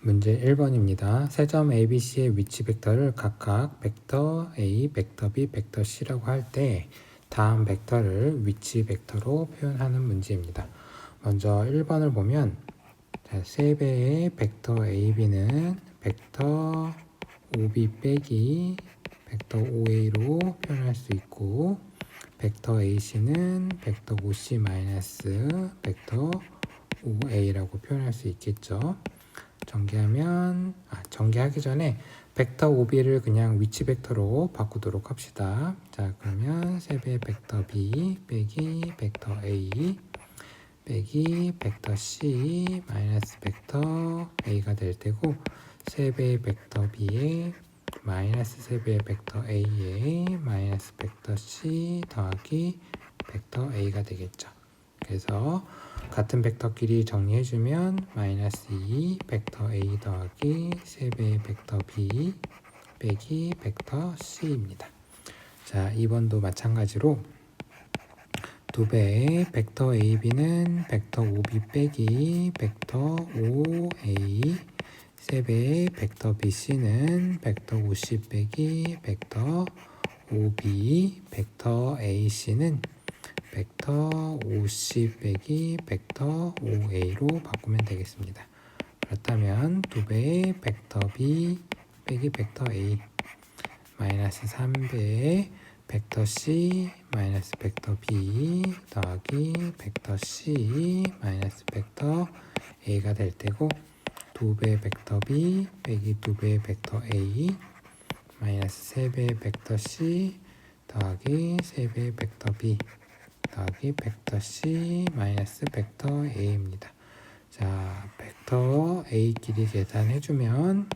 문제 1번입니다. 세 점 ABC의 위치 벡터를 각각 벡터 A, 벡터 B, 벡터 C라고 할 때 다음 벡터를 위치 벡터로 표현하는 문제입니다. 먼저 1번을 보면 3배의 벡터 AB는 벡터 OB 빼기 벡터 OA로 표현할 수 있고, 벡터 AC는 벡터 OC 마이너스 벡터 OA라고 표현할 수 있겠죠. 전개하기 전에 벡터 OB를 그냥 위치 벡터로 바꾸도록 합시다. 자, 그러면 3배의 벡터 B 빼기 벡터 A 빼기 벡터 C 마이너스 벡터 A가 될 테고, 3배의 벡터 B에 마이너스 3배의 벡터 A에 마이너스 벡터 C 더하기 벡터 A가 되겠죠. 그래서 같은 벡터끼리 정리해주면 마이너스 2 벡터 A 더하기 3배의 벡터 B 빼기 벡터 C입니다. 자, 2번도 마찬가지로 2배의 벡터 AB는 벡터 OB 빼기 벡터 OA, 3배의 벡터 BC는 벡터 OC 빼기 벡터 OB, 벡터 AC는 벡터 OC 빼기 벡터 OA로 바꾸면 되겠습니다. 그렇다면 2배의 벡터 B 빼기 벡터 A 마이너스 3배의 벡터 C 마이너스 벡터 B 더하기 벡터 C 마이너스 벡터 A가 될 테고, 2배의 벡터 B 빼기 2배의 벡터 A 마이너스 3배의 벡터 C 더하기 3배의 벡터 B 더하기 벡터 C 마이너스 벡터 A입니다. 자, 벡터 A끼리 계산해주면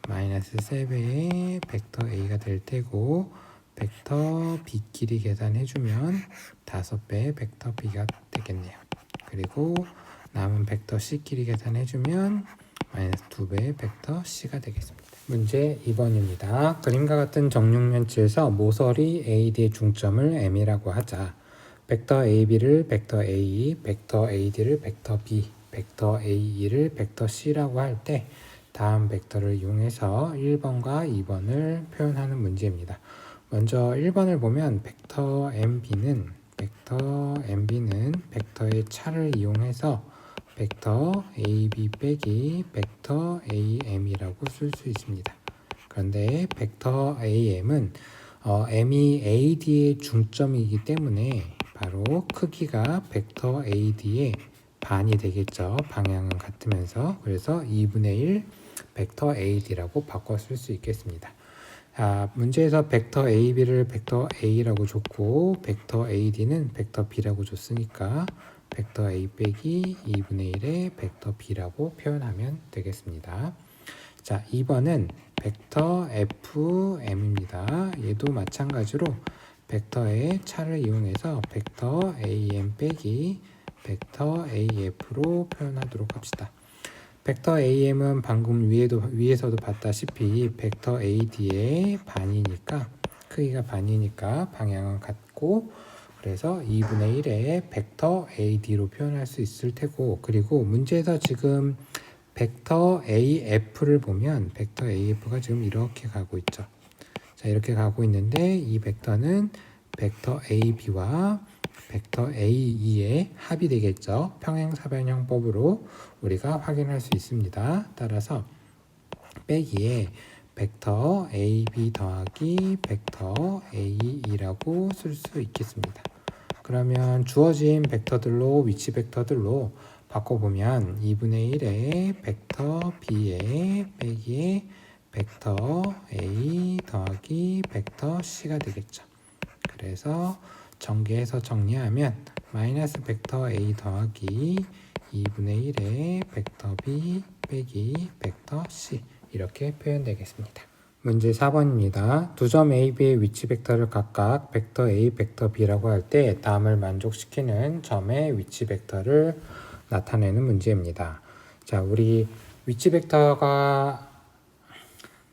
마이너스 3배의 벡터 A가 될 테고, 벡터 B끼리 계산해주면 5배의 벡터 B가 되겠네요. 그리고 남은 벡터 C끼리 계산해주면 마이너스 2배의 벡터 C가 되겠습니다. 문제 2번입니다. 그림과 같은 정육면체에서 모서리 AD의 중점을 M이라고 하자. 벡터 AB를 벡터 A, 벡터 AD를 벡터 B, 벡터 AE를 벡터 C라고 할 때 다음 벡터를 이용해서 1번과 2번을 표현하는 문제입니다. 먼저 1번을 보면 벡터 MB는 벡터의 차를 이용해서 벡터 AB 빼기 벡터 AM이라고 쓸 수 있습니다. 그런데 벡터 AM은 M이 AD의 중점이기 때문에 바로 크기가 벡터 AD의 반이 되겠죠. 방향은 같으면서. 그래서 2분의 1 벡터 AD라고 바꿔 쓸 수 있겠습니다. 문제에서 벡터 AB를 벡터 A라고 줬고 벡터 AD는 벡터 B라고 줬으니까 벡터 A 빼기 2분의 1의 벡터 B라고 표현하면 되겠습니다. 자, 2번은 벡터 FM입니다. 얘도 마찬가지로 벡터의 차를 이용해서 벡터 AM 빼기 벡터 AF로 표현하도록 합시다. 벡터 AM은 방금 위에서도 봤다시피 벡터 AD의 반이니까, 크기가 반이니까 방향은 같고, 그래서 2분의 1의 벡터 AD로 표현할 수 있을 테고, 그리고 문제에서 지금 벡터 AF를 보면 벡터 AF가 지금 이렇게 가고 있죠. 자, 이렇게 가고 있는데 이 벡터는 벡터 AB와 벡터 AE의 합이 되겠죠. 평행사변형법으로 우리가 확인할 수 있습니다. 따라서 빼기에 벡터 AB 더하기 벡터 AE라고 쓸 수 있겠습니다. 그러면 주어진 벡터들로 위치 벡터들로 바꿔보면 2분의 1의 벡터 B에 빼기에 벡터 A 더하기 벡터 C가 되겠죠. 그래서 전개해서 정리하면 마이너스 벡터 A 더하기 2분의 1의 벡터 B 빼기 벡터 C 이렇게 표현되겠습니다. 문제 4번입니다. 두 점 A, B의 위치 벡터를 각각 벡터 A, 벡터 B라고 할 때 다음을 만족시키는 점의 위치 벡터를 나타내는 문제입니다. 자, 우리 위치 벡터가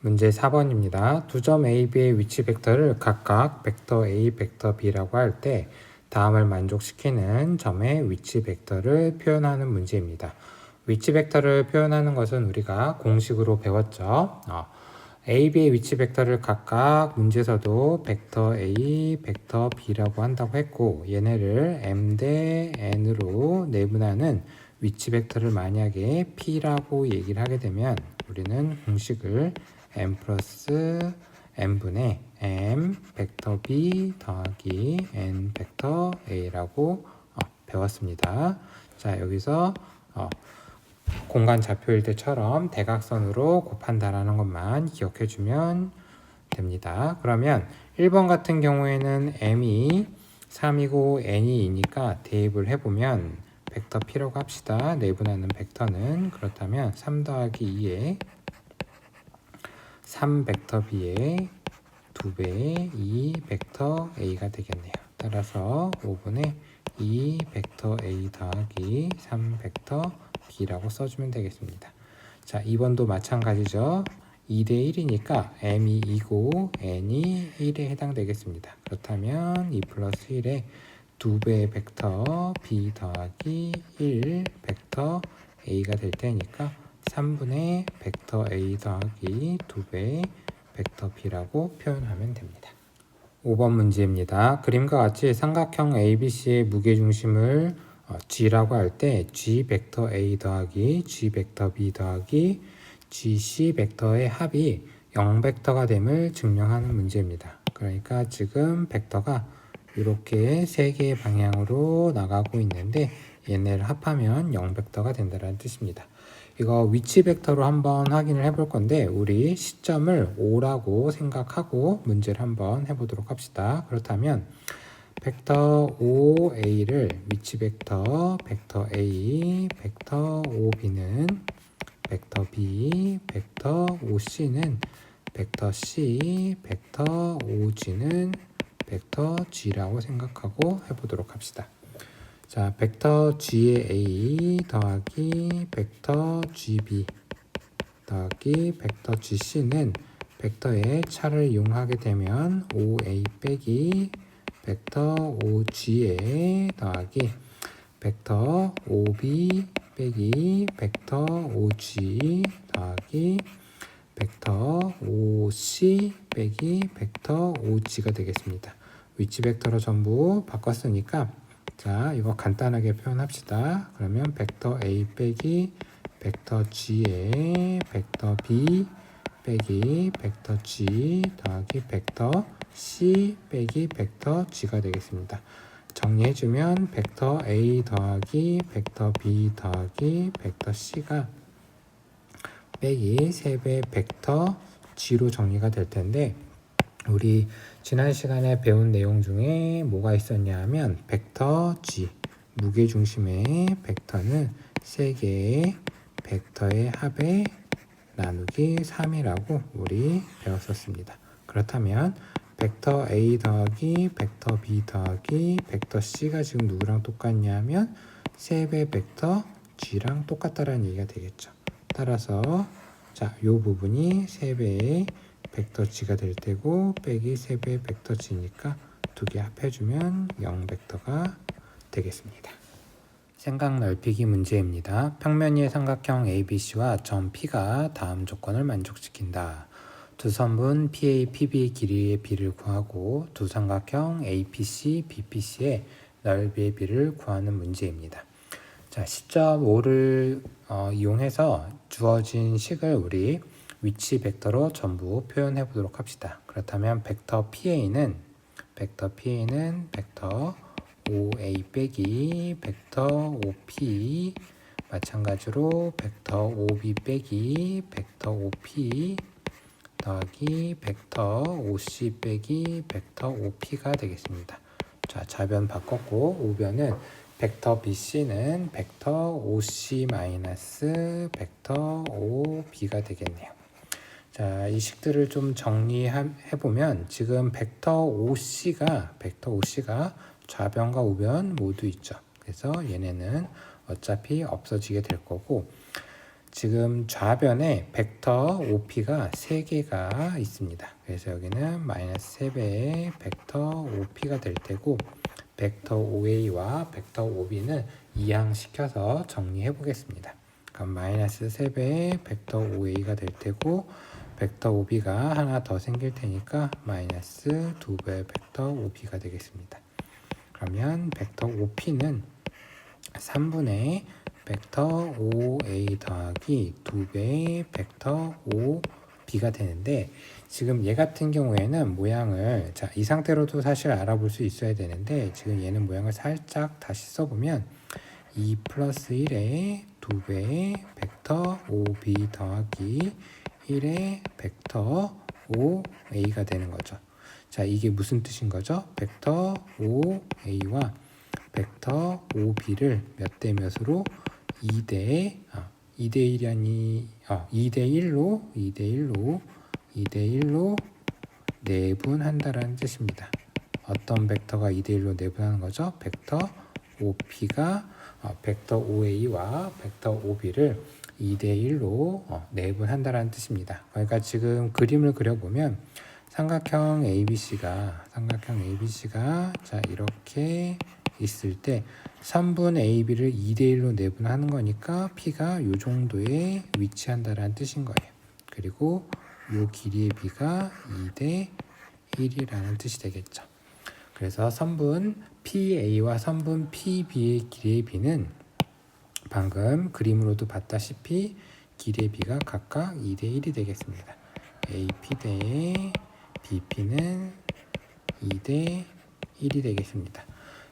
문제 4번입니다. 두 점 A, B의 위치 벡터를 각각 벡터 A, 벡터 B라고 할 때 다음을 만족시키는 점의 위치 벡터를 표현하는 문제입니다. 위치 벡터를 표현하는 것은 우리가 공식으로 배웠죠. A, B의 위치 벡터를 각각 문제에서도 벡터 A, 벡터 B라고 한다고 했고 얘네를 M 대 N으로 내분하는 위치 벡터를 만약에 P라고 얘기를 하게 되면 우리는 공식을 M 플러스 N분의 M 벡터 B 더하기 N 벡터 A라고 배웠습니다. 자, 여기서 공간 좌표일 때처럼 대각선으로 곱한다라는 것만 기억해 주면 됩니다. 그러면 1번 같은 경우에는 m이 3이고 n이 2니까 대입을 해보면 벡터 p라고 합시다. 내분하는 벡터는 그렇다면 3 더하기 2에 3 벡터 b의 2배의 2 벡터 a가 되겠네요. 따라서 5분의 2 벡터 a 더하기 3 벡터 b라고 써주면 되겠습니다. 자, 2번도 마찬가지죠. 2대 1이니까 m이 2고 n이 1에 해당되겠습니다. 그렇다면 2 플러스 1에 2배의 벡터 b 더하기 1 벡터 a가 될 테니까 3분의 벡터 a 더하기 2배의 벡터 b라고 표현하면 됩니다. 5번 문제입니다. 그림과 같이 삼각형 ABC의 무게중심을 G라고 할 때 G 벡터 A 더하기 G 벡터 B 더하기 GC 벡터의 합이 0벡터가 됨을 증명하는 문제입니다. 그러니까 지금 벡터가 이렇게 세 개의 방향으로 나가고 있는데 얘네를 합하면 0벡터가 된다는 뜻입니다. 이거 위치 벡터로 한번 확인을 해볼 건데 우리 시점을 O라고 생각하고 문제를 한번 해보도록 합시다. 그렇다면 벡터 OA를 위치 벡터 A, 벡터 OB는 벡터 B, 벡터 OC는 벡터 C, 벡터 OG는 벡터 G라고 생각하고 해보도록 합시다. 자, 벡터 G의 A 더하기 벡터 GB 더하기 벡터 GC는 벡터의 차를 이용하게 되면 OA 빼기 벡터 OG에 더하기 벡터 OB 빼기 벡터 OG 더하기 벡터 OC 빼기 벡터 OG가 되겠습니다. 위치 벡터로 전부 바꿨으니까 자, 이거 간단하게 표현합시다. 그러면 벡터 A 빼기 벡터 G에 벡터 B 빼기 벡터 G 더하기 벡터 C 빼기 벡터 G가 되겠습니다. 정리해주면 벡터 A 더하기 벡터 B 더하기 벡터 C가 빼기 3배 벡터 G로 정리가 될 텐데 우리 지난 시간에 배운 내용 중에 뭐가 있었냐 하면 벡터 G, 무게중심의 벡터는 3개의 벡터의 합의 나누기 3이라고 우리 배웠었습니다. 그렇다면 벡터 A 더하기 벡터 B 더하기 벡터 C가 지금 누구랑 똑같냐 하면 3배 벡터 G랑 똑같다라는 얘기가 되겠죠. 따라서 자, 요 부분이 3배의 벡터 G가 될 테고 빼기 3배의 벡터 G니까 두 개 합해주면 0벡터가 되겠습니다. 생각 넓히기 문제입니다. 평면 위의 삼각형 ABC와 점 P가 다음 조건을 만족시킨다. 두 선분 PA, PB 길이의 비를 구하고 두 삼각형 APC, BPC의 넓이의 비를 구하는 문제입니다. 자, 시점 5를 이용해서 주어진 식을 우리 위치 벡터로 전부 표현해 보도록 합시다. 그렇다면 벡터 PA는 벡터 OA 빼기 벡터 OP 마찬가지로 벡터 OB 빼기 벡터 OP 더하기 벡터 OC 빼기 벡터 OP가 되겠습니다. 자, 좌변 바꿨고 우변은 벡터 BC는 벡터 OC 마이너스 벡터 OB가 되겠네요. 자, 이 식들을 좀 정리해보면 지금 벡터 OC가 좌변과 우변 모두 있죠. 그래서 얘네는 어차피 없어지게 될 거고 지금 좌변에 벡터 OP가 3개가 있습니다. 그래서 여기는 마이너스 3배의 벡터 OP가 될 테고 벡터 OA와 벡터 OB는 이항시켜서 정리해 보겠습니다. 그럼 마이너스 3배의 벡터 5a가 될 테고 벡터 5b가 하나 더 생길 테니까 마이너스 2배의 벡터 5b가 되겠습니다. 그러면 벡터 5p는 3분의 벡터 5a 더하기 2배의 벡터 5b가 되는데 지금 얘 같은 경우에는 모양을 이 상태로도 사실 알아볼 수 있어야 되는데 지금 얘는 모양을 살짝 다시 써보면 2 플러스 1의 2배의 벡터 5b 더하기 1의 벡터 5a가 되는 거죠. 자, 이게 무슨 뜻인 거죠? 벡터 5a와 벡터 5b를 몇 대 몇으로 2대 1로 내분한다라는 뜻입니다. 어떤 벡터가 2대 1로 내분하는 거죠? 벡터 5p가 벡터 5a와 벡터 5b를 2대 1로 내분한다라는 뜻입니다. 그러니까 지금 그림을 그려보면 삼각형 ABC가 자 이렇게 있을 때 선분 AB를 2대 1로 내분하는 거니까 P가 이 정도에 위치한다라는 뜻인 거예요. 그리고 이 길이의 B가 2대 1이라는 뜻이 되겠죠. 그래서 선분 PA와 선분 PB의 길이의 B는 방금 그림으로도 봤다시피 길이의 B가 각각 2대 1이 되겠습니다. AP 대 BP는 2대 1이 되겠습니다.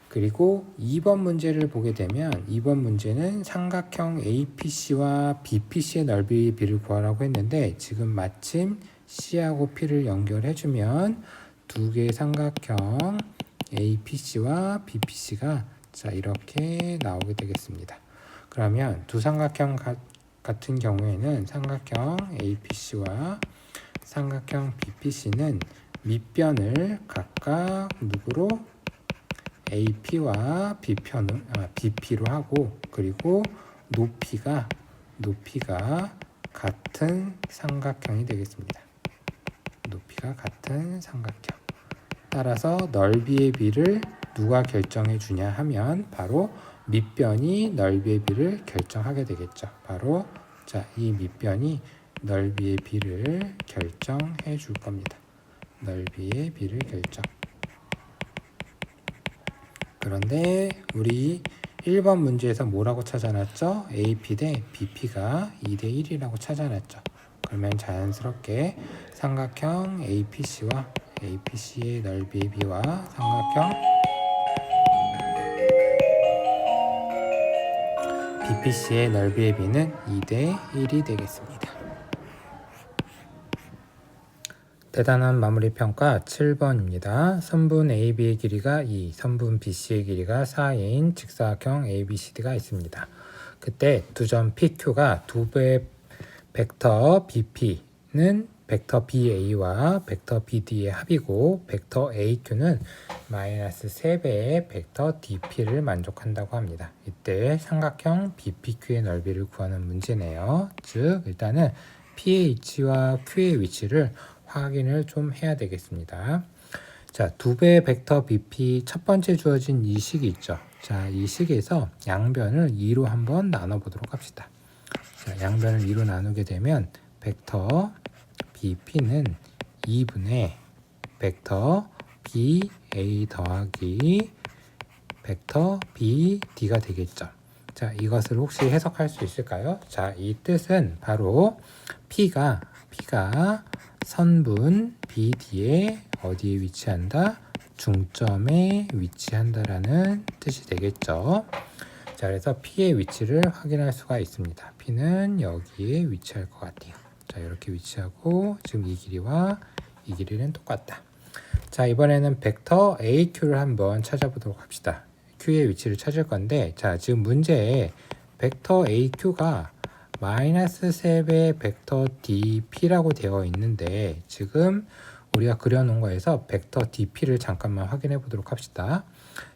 그리고 2번 문제를 보게 되면 2번 문제는 삼각형 APC와 BPC의 넓이의 B를 구하라고 했는데 지금 마침 C하고 P를 연결해주면 두 개의 삼각형 APC와 BPC가 자 이렇게 나오게 되겠습니다. 그러면 두 삼각형 같은 경우에는 삼각형 APC와 삼각형 BPC는 밑변을 각각 누구로? AP와 BP로 하고 그리고 높이가 같은 삼각형이 되겠습니다. 높이가 같은 삼각형. 따라서 넓이의 B를 누가 결정해 주냐 하면 바로 밑변이 넓이의 B를 결정하게 되겠죠. 바로 이 밑변이 넓이의 B를 결정해 줄 겁니다. 넓이의 B를 결정. 그런데 우리 1번 문제에서 뭐라고 찾아놨죠? AP 대 BP가 2대 1이라고 찾아놨죠. 그러면 자연스럽게 삼각형 APC와 APC의 넓이의 B와 삼각형 BPC의 넓이의 B는 2대 1이 되겠습니다. 대단한 마무리 평가 7번입니다. 선분 AB의 길이가 2, 선분 BC의 길이가 4인 직사각형 ABCD가 있습니다. 그때 두 점 PQ가 두 배의 벡터 BP는 벡터 BA와 벡터 BD의 합이고 벡터 AQ는 마이너스 3배의 벡터 DP를 만족한다고 합니다. 이때 삼각형 BPQ의 넓이를 구하는 문제네요. 즉 일단은 PH와 Q의 위치를 확인을 좀 해야 되겠습니다. 자, 두 배의 벡터 BP 첫 번째 주어진 이 식이 있죠. 자, 이 식에서 양변을 2로 한번 나눠 보도록 합시다. 자, 양변을 2로 나누게 되면 벡터 BP는 2분의 벡터 BA 더하기 벡터 BD가 되겠죠. 자, 이것을 혹시 해석할 수 있을까요? 자, 이 뜻은 바로 P가 선분 BD에 어디에 위치한다? 중점에 위치한다라는 뜻이 되겠죠. 자, 그래서 P의 위치를 확인할 수가 있습니다. P는 여기에 위치할 것 같아요. 자, 이렇게 위치하고 지금 이 길이와 이 길이는 똑같다. 자, 이번에는 벡터 AQ를 한번 찾아보도록 합시다. Q의 위치를 찾을 건데, 자, 지금 문제에 벡터 AQ가 마이너스 3배의 벡터 DP라고 되어 있는데 지금 우리가 그려놓은 거에서 벡터 DP를 잠깐만 확인해 보도록 합시다.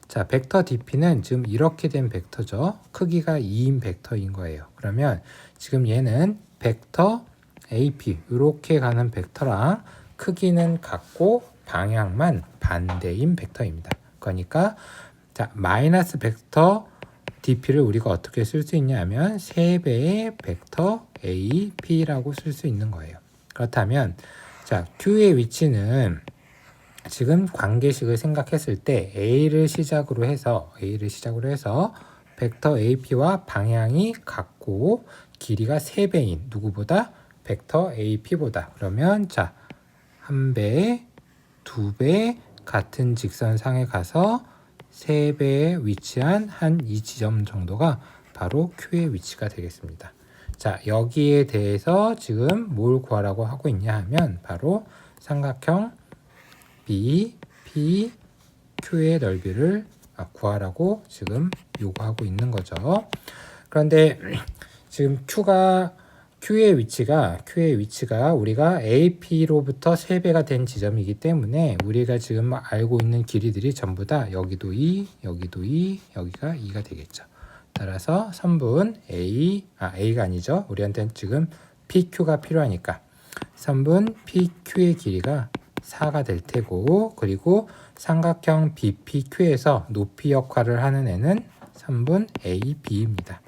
자, 벡터 DP는 지금 이렇게 된 벡터죠. 크기가 2인 벡터인 거예요. 그러면 지금 얘는 벡터 AP 이렇게 가는 벡터랑 크기는 같고 방향만 반대인 벡터입니다. 그러니까 자, 마이너스 벡터 dp를 우리가 어떻게 쓸 수 있냐면 3배의 벡터 ap라고 쓸 수 있는 거예요. 그렇다면 자, q의 위치는 지금 관계식을 생각했을 때 a를 시작으로 해서 벡터 ap와 방향이 같고 길이가 3배인 누구보다? 벡터 ap보다. 그러면 자, 1배, 2배 같은 직선상에 가서 3배에 위치한 한 이 지점 정도가 바로 Q의 위치가 되겠습니다. 자, 여기에 대해서 지금 뭘 구하라고 하고 있냐 하면 바로 삼각형 B, P, Q의 넓이를 구하라고 지금 요구하고 있는 거죠. 그런데 지금 Q의 위치가 우리가 AP로부터 3배가 된 지점이기 때문에 우리가 지금 알고 있는 길이들이 전부 다 여기도 2, 여기도 2, 여기가 2가 되겠죠. 따라서 선분 A가 아니죠. 우리한테는 지금 PQ가 필요하니까 선분 PQ의 길이가 4가 될 테고, 그리고 삼각형 BPQ에서 높이 역할을 하는 애는 선분 AB입니다.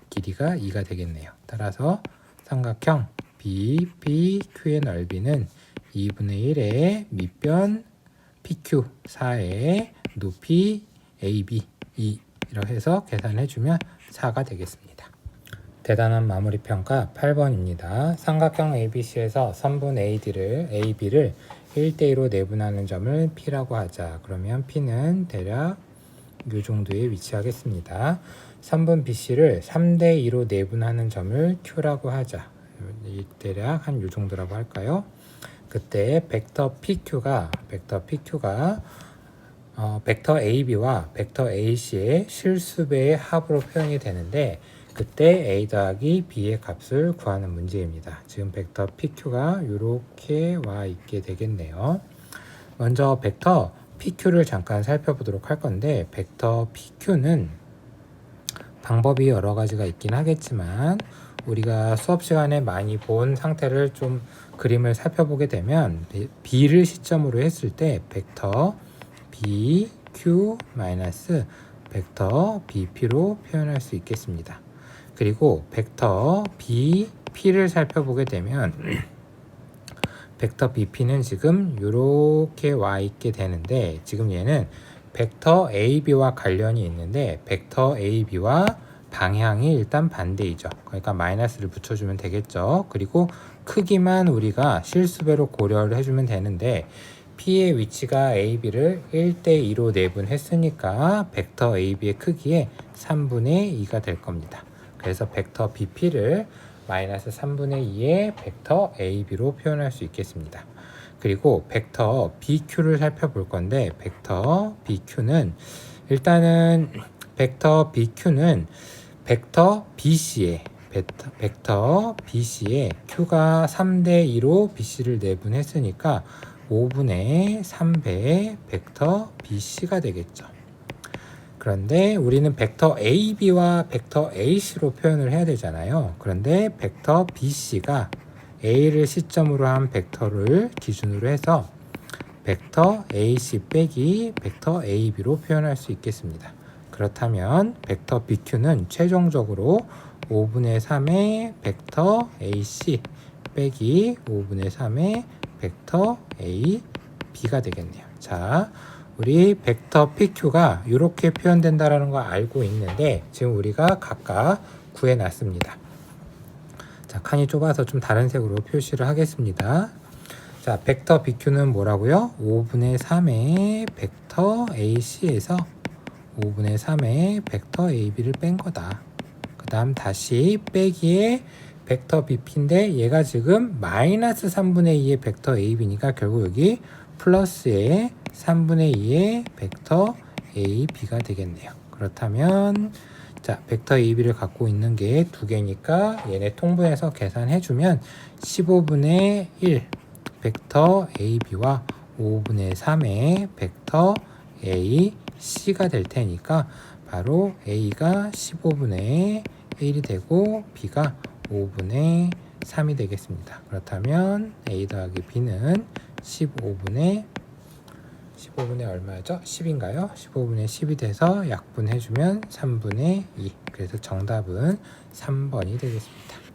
길이가 2가 되겠네요. 따라서 삼각형 BPQ의 넓이는 2분의 1의 밑변 PQ 4의 높이 AB 2 이렇게 해서 계산해주면 4가 되겠습니다. 대단한 마무리 평가 8번입니다. 삼각형 ABC에서 선분 AB를 1대2로 내분하는 점을 P라고 하자. 그러면 P는 대략 이 정도에 위치하겠습니다. 선분 BC를 3대2로 내분하는 점을 Q라고 하자. 대략 한 이 정도라고 할까요? 그때 벡터 PQ가 벡터 AB와 벡터 AC의 실수배의 합으로 표현이 되는데 그때 A 더하기 B의 값을 구하는 문제입니다. 지금 벡터 PQ가 이렇게 와 있게 되겠네요. 먼저 벡터 PQ를 잠깐 살펴보도록 할 건데 벡터 PQ는 방법이 여러 가지가 있긴 하겠지만 우리가 수업 시간에 많이 본 상태를 좀 그림을 살펴보게 되면 B를 시점으로 했을 때 벡터 BQ 마이너스 벡터 BP로 표현할 수 있겠습니다. 그리고 벡터 BP를 살펴보게 되면 벡터 BP는 지금 이렇게 와 있게 되는데 지금 얘는 벡터 AB와 관련이 있는데 벡터 AB와 방향이 일단 반대이죠. 그러니까 마이너스를 붙여주면 되겠죠. 그리고 크기만 우리가 실수배로 고려를 해주면 되는데 P의 위치가 AB를 1대2로 내분했으니까 벡터 AB의 크기의 3분의 2가 될 겁니다. 그래서 벡터 BP를 마이너스 3분의 2의 벡터 AB로 표현할 수 있겠습니다. 그리고 벡터 BQ를 살펴볼 건데 벡터 BQ는 일단은 벡터 BC의 Q가 3대2로 BC를 내분했으니까 5분의 3배의 벡터 BC가 되겠죠. 그런데 우리는 벡터 AB와 벡터 AC로 표현을 해야 되잖아요. 그런데 벡터 BC가 A를 시점으로 한 벡터를 기준으로 해서 벡터 AC 빼기 벡터 AB로 표현할 수 있겠습니다. 그렇다면 벡터 BQ는 최종적으로 5분의 3의 벡터 AC 빼기 5분의 3의 벡터 AB가 되겠네요. 자, 우리 벡터 PQ가 이렇게 표현된다라는 거 알고 있는데 지금 우리가 각각 구해놨습니다. 자, 칸이 좁아서 좀 다른 색으로 표시를 하겠습니다. 자, 벡터 BQ는 뭐라고요? 5분의 3의 벡터 AC에서 5분의 3의 벡터 AB를 뺀 거다. 그 다음 다시 빼기에 벡터 BP인데 얘가 지금 마이너스 3분의 2의 벡터 AB니까 결국 여기 플러스의 3분의 2의 벡터 AB가 되겠네요. 그렇다면 자, 벡터 AB를 갖고 있는 게 두 개니까 얘네 통분해서 계산해주면 15분의 1 벡터 AB와 5분의 3의 벡터 AC가 될 테니까 바로 A가 15분의 1이 되고 B가 5분의 3이 되겠습니다. 그렇다면 A 더하기 B는 15분의 15분의 얼마죠? 10인가요? 15분의 10이 돼서 약분해주면 3분의 2. 그래서 정답은 3번이 되겠습니다.